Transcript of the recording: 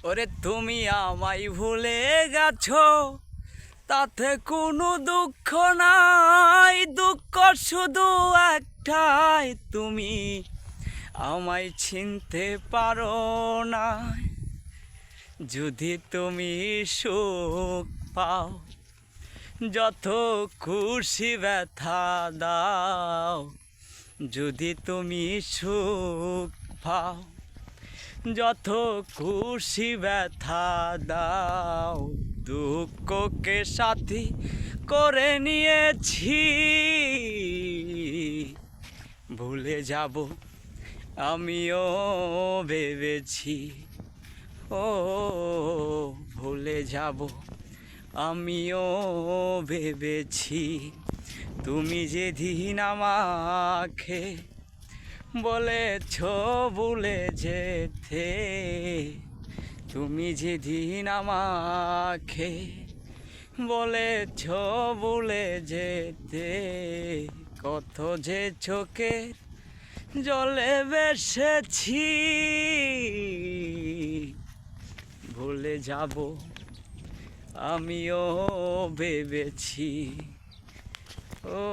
ওরে তুমি আমায় ভুলে গেছো, তাতে কোনো দুঃখ নাই। দুঃখ শুধু একটাই, তুমি আমায় চিনতে পারো না। যদি তুমি সুখ পাও, যত খুশি ব্যথা দাও। যদি তুমি সুখ পাও, যত খুশি ব্যথা দাও। দুঃখকে সাথী করে নিয়েছি, ভুলে যাব আমিও ভেবেছি। ও ভুলে যাব আমিও ভেবেছি। তুমি যেদিন আমাকে বলেছ ভুলে যেতে, তুমি যেদিন আমাকে বলেছ ভুলে যেতে, কত যে চোখে জলে বেসেছি। ভুলে যাব আমিও ভেবেছি। ও